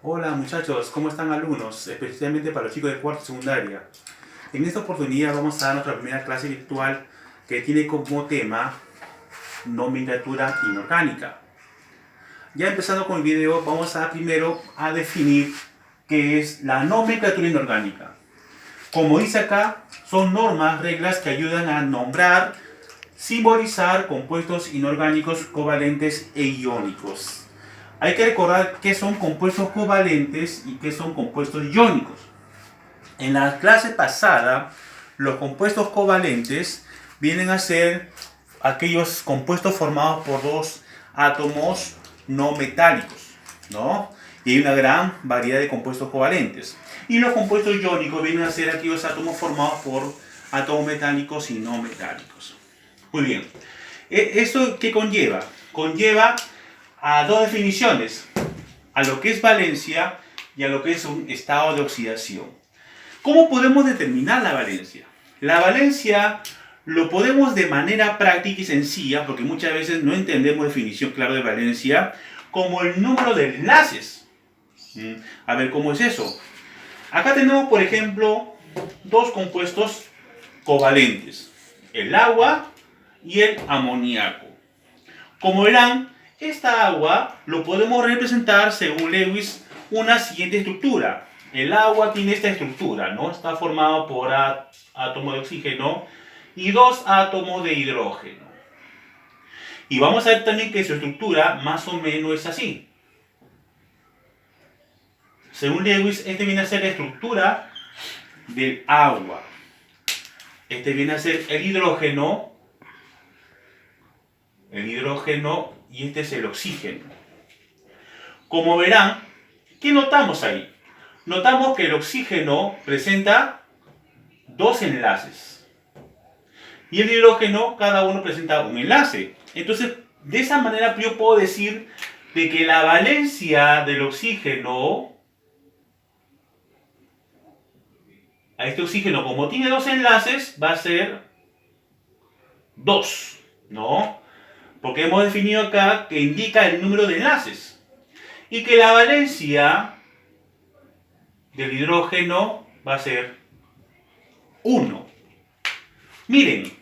Hola muchachos, ¿cómo están alumnos? Especialmente para los chicos de cuarto y secundaria. En esta oportunidad vamos a dar nuestra primera clase virtual que tiene como tema nomenclatura inorgánica. Ya empezando con el video, vamos a primero a definir qué es la nomenclatura inorgánica. Como dice acá, son normas, reglas que ayudan a nombrar, simbolizar compuestos inorgánicos covalentes e iónicos. Hay que recordar qué son compuestos covalentes y qué son compuestos iónicos. En la clase pasada, los compuestos covalentes vienen a ser aquellos compuestos formados por dos átomos no metálicos, ¿no? Y hay una gran variedad de compuestos covalentes. Y los compuestos iónicos vienen a ser aquellos átomos formados por átomos metálicos y no metálicos. Muy bien. ¿Esto qué conlleva? Conlleva a dos definiciones, a lo que es valencia y a lo que es un estado de oxidación. ¿Cómo podemos determinar la valencia? La valencia lo podemos de manera práctica y sencilla, porque muchas veces no entendemos definición clara de valencia, como el número de enlaces. A ver, ¿cómo es eso? Acá tenemos, por ejemplo, dos compuestos covalentes, el agua y el amoníaco. Como verán, esta agua lo podemos representar, según Lewis, una siguiente estructura. El agua tiene esta estructura, ¿no? Está formado por átomos de oxígeno y dos átomos de hidrógeno. Y vamos a ver también que su estructura más o menos es así. Según Lewis, este viene a ser la estructura del agua. Este viene a ser el hidrógeno y este es el oxígeno. Como verán, ¿qué notamos ahí? Notamos que el oxígeno presenta dos enlaces y el hidrógeno cada uno presenta un enlace. Entonces, de esa manera yo puedo decir de que la valencia del oxígeno a este oxígeno, como tiene dos enlaces, va a ser 2, ¿no? Porque hemos definido acá que indica el número de enlaces. Y que la valencia del hidrógeno va a ser 1. Miren,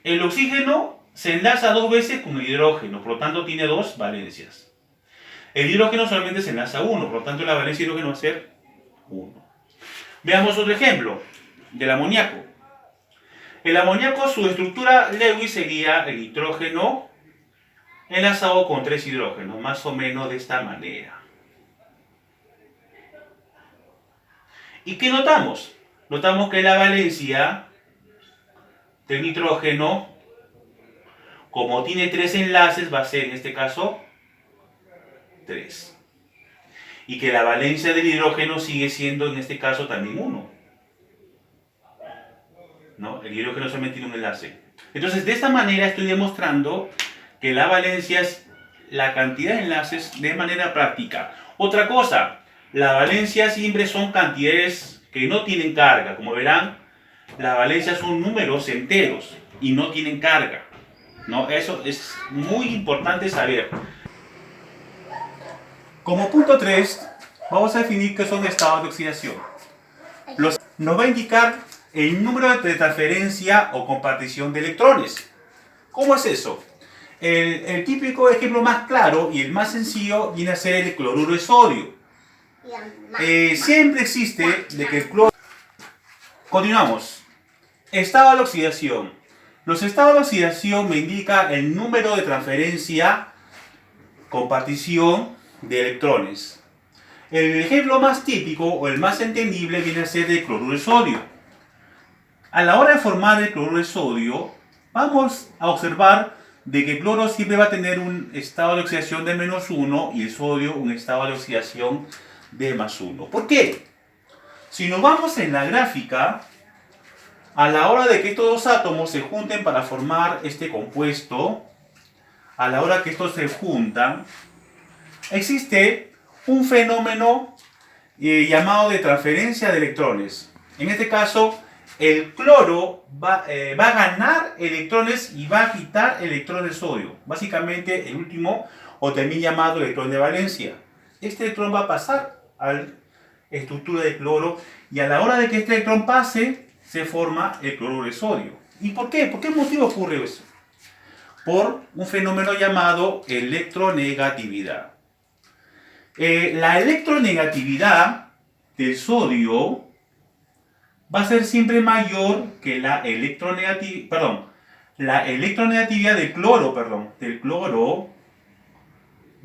el oxígeno se enlaza dos veces con el hidrógeno, por lo tanto tiene dos valencias. El hidrógeno solamente se enlaza 1, por lo tanto la valencia del hidrógeno va a ser 1. Veamos otro ejemplo, del amoníaco. El amoníaco, su estructura Lewis sería el nitrógeno enlazado con 3 hidrógenos, más o menos de esta manera. ¿Y qué notamos? Notamos que la valencia del nitrógeno, como tiene 3 enlaces, va a ser en este caso 3. Y que la valencia del hidrógeno sigue siendo en este caso también 1. ¿No? El hidrógeno solamente tiene un enlace. Entonces, de esta manera estoy demostrando que la valencia es la cantidad de enlaces de manera práctica. Otra cosa, la valencia siempre son cantidades que no tienen carga. Como verán, la valencia son números enteros y no tienen carga, ¿no? Eso es muy importante saber. Como punto 3, vamos a definir qué son estados de oxidación. Nos va a indicar el número de transferencia o compartición de electrones. ¿Cómo es eso? El típico ejemplo más claro y el más sencillo viene a ser el cloruro de sodio. Siempre existe de que el cloro... Continuamos. Estado de oxidación. Los estados de oxidación me indican el número de transferencia, compartición de electrones. El ejemplo más típico o el más entendible viene a ser el cloruro de sodio. A la hora de formar el cloruro de sodio, vamos a observar de que el cloro siempre va a tener un estado de oxidación de -1 y el sodio un estado de oxidación de +1. ¿Por qué? Si nos vamos en la gráfica, a la hora de que estos dos átomos se junten para formar este compuesto, a la hora que estos se juntan, existe un fenómeno llamado de transferencia de electrones. En este caso, el cloro va a ganar electrones y va a quitar electrones de sodio. Básicamente el último, o también llamado electrón de valencia. Este electrón va a pasar a la estructura de cloro y a la hora de que este electrón pase, se forma el cloruro de sodio. ¿Y por qué? ¿Por qué motivo ocurre eso? Por un fenómeno llamado electronegatividad. La electronegatividad del sodio va a ser siempre mayor que la electronegatividad del cloro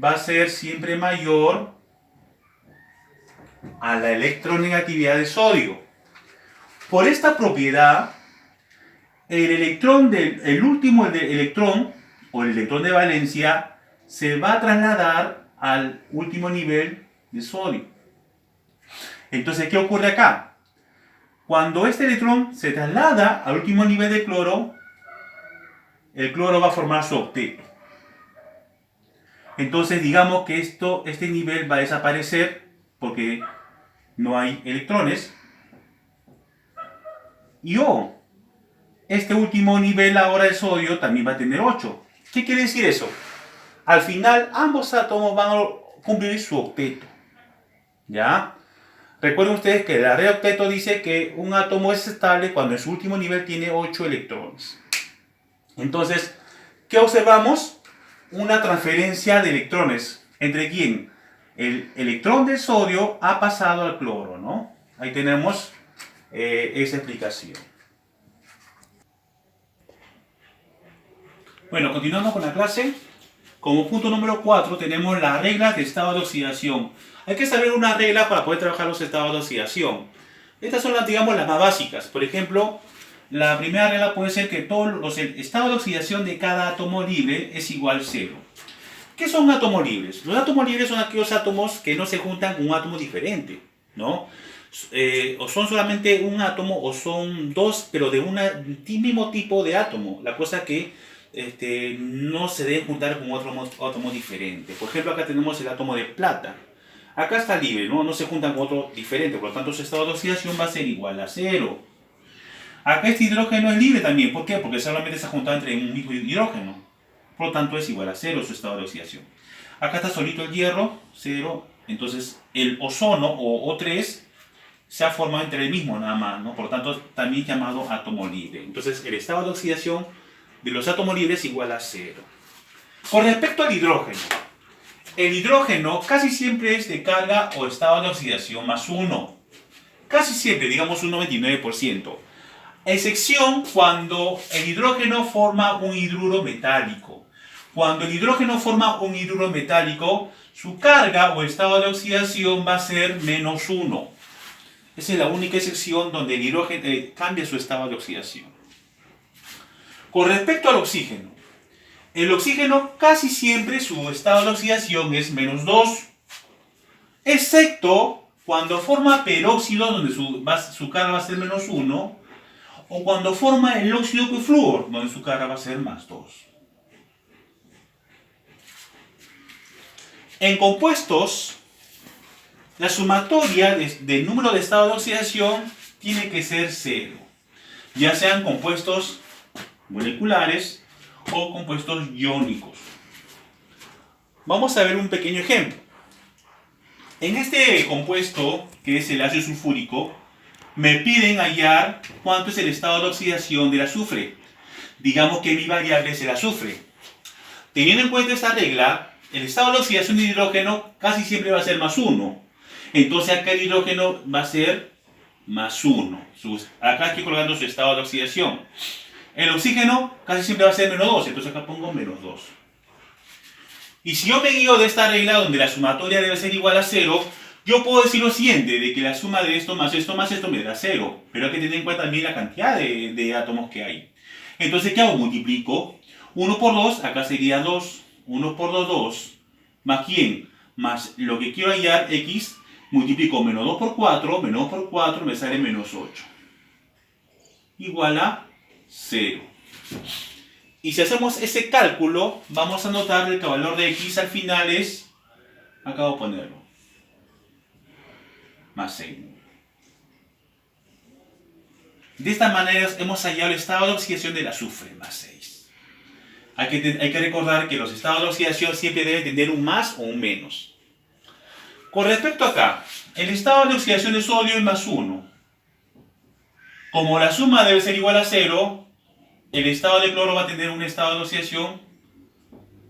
va a ser siempre mayor a la electronegatividad de sodio. Por esta propiedad, el electrón el último electrón o el electrón de valencia se va a trasladar al último nivel de sodio. Entonces, ¿qué ocurre acá? Cuando este electrón se traslada al último nivel de cloro, el cloro va a formar su octeto. Entonces, digamos que este nivel va a desaparecer porque no hay electrones. Y este último nivel ahora de sodio también va a tener 8. ¿Qué quiere decir eso? Al final, ambos átomos van a cumplir su octeto. ¿Ya? Recuerden ustedes que la regla de octeto dice que un átomo es estable cuando en su último nivel tiene 8 electrones. Entonces, ¿qué observamos? Una transferencia de electrones. ¿Entre quién? El electrón del sodio ha pasado al cloro, ¿no? Ahí tenemos esa explicación. Bueno, continuando con la clase. Como punto número 4 tenemos las reglas de estado de oxidación. Hay que saber una regla para poder trabajar los estados de oxidación. Estas son digamos, las más básicas. Por ejemplo, la primera regla puede ser que todos los estados de oxidación de cada átomo libre es igual a 0. ¿Qué son átomos libres? Los átomos libres son aquellos átomos que no se juntan con un átomo diferente, ¿no? O son solamente un átomo o son dos, pero de un mismo tipo de átomo. La cosa que no se deben juntar con otro átomo diferente. Por ejemplo, acá tenemos el átomo de plata. Acá está libre, no se juntan con otro diferente, por lo tanto su estado de oxidación va a ser igual a 0. Acá este hidrógeno es libre también. ¿Por qué? Porque solamente se ha juntado entre un mismo hidrógeno. Por lo tanto es igual a 0 su estado de oxidación. Acá está solito el hierro, 0. Entonces el ozono o O3 se ha formado entre el mismo nada más, ¿no? Por lo tanto también llamado átomo libre. Entonces el estado de oxidación de los átomos libres es igual a 0. Con respecto al hidrógeno, el hidrógeno casi siempre es de carga o estado de oxidación más 1. Casi siempre, digamos un 99%. Excepción cuando el hidrógeno forma un hidruro metálico. Cuando el hidrógeno forma un hidruro metálico, su carga o estado de oxidación va a ser menos 1. Esa es la única excepción donde el hidrógeno cambia su estado de oxidación. Con respecto al oxígeno, el oxígeno casi siempre su estado de oxidación es menos 2, excepto cuando forma peróxido, donde su carga va a ser menos 1, o cuando forma el óxido de flúor, donde su carga va a ser más 2. En compuestos, la sumatoria del número de estados de oxidación tiene que ser 0, ya sean compuestos moleculares o compuestos iónicos. Vamos a ver un pequeño ejemplo. En este compuesto, que es el ácido sulfúrico, me piden hallar cuánto es el estado de oxidación del azufre. Digamos que mi variable es el azufre. Teniendo en cuenta esta regla, el estado de oxidación del hidrógeno casi siempre va a ser más 1. Entonces acá el hidrógeno va a ser más 1. Acá estoy colgando su estado de oxidación. El oxígeno casi siempre va a ser menos 2, entonces acá pongo menos 2. Y si yo me guío de esta regla donde la sumatoria debe ser igual a 0, yo puedo decir lo siguiente, de que la suma de esto más esto más esto me da 0. Pero hay que tener en cuenta también la cantidad de átomos que hay. Entonces, ¿qué hago? Multiplico. 1 por 2, acá sería 2. 1 por 2, 2. ¿Más quién? Más lo que quiero hallar, x. Multiplico menos 2 por 4. Menos 2 por 4 me sale menos 8. Igual a 0. Y si hacemos ese cálculo, vamos a notar que el valor de x al final es, acabo de ponerlo, más 6. De esta manera hemos hallado el estado de oxidación del azufre, más 6. Hay que recordar que los estados de oxidación siempre deben tener un más o un menos. Con respecto acá, el estado de oxidación de sodio es más 1. Como la suma debe ser igual a 0, el estado de cloro va a tener un estado de oxidación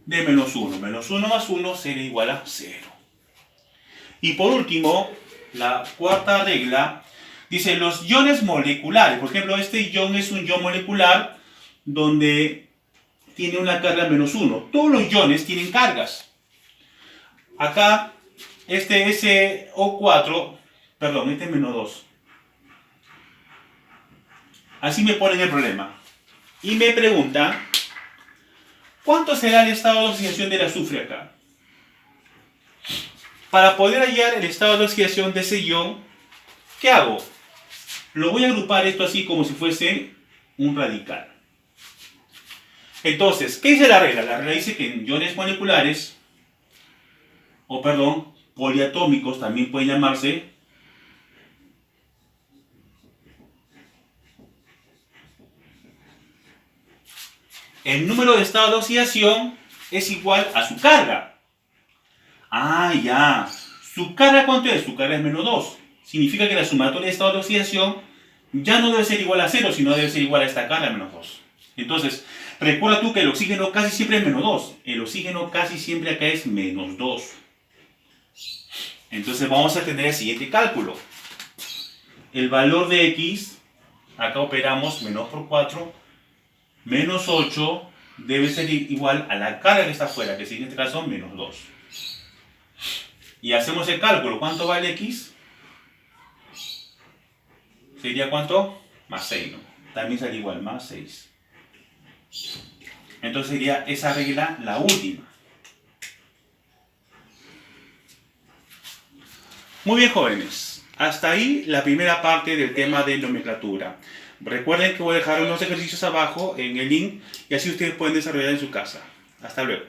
de menos 1. Menos 1 más 1 será igual a 0. Y por último, la cuarta regla dice los iones moleculares. Por ejemplo, este ion es un ion molecular donde tiene una carga menos 1. Todos los iones tienen cargas. Acá, este SO4, perdón, este es menos 2. Así me ponen el problema. Y me preguntan, ¿cuánto será el estado de oxidación del azufre acá? Para poder hallar el estado de oxidación de ese ion, ¿qué hago? Lo voy a agrupar esto así como si fuese un radical. Entonces, ¿qué dice la regla? La regla dice que en iones moleculares, poliatómicos también pueden llamarse, el número de estados de oxidación es igual a su carga. Ah, ya. ¿Su carga cuánto es? Su carga es menos 2. Significa que la sumatoria de estados de oxidación ya no debe ser igual a 0, sino debe ser igual a esta carga menos 2. Entonces, recuerda tú que el oxígeno casi siempre es menos 2. El oxígeno casi siempre acá es menos 2. Entonces vamos a tener el siguiente cálculo. El valor de X, acá operamos menos por 4, menos 8, debe ser igual a la carga que está afuera, que en este caso menos 2. Y hacemos el cálculo. ¿Cuánto vale X? ¿Sería cuánto? Más 6, ¿no? También sale igual, más 6. Entonces sería esa regla la última. Muy bien, jóvenes. Hasta ahí la primera parte del tema de nomenclatura. Recuerden que voy a dejar unos ejercicios abajo en el link y así ustedes pueden desarrollar en su casa. Hasta luego.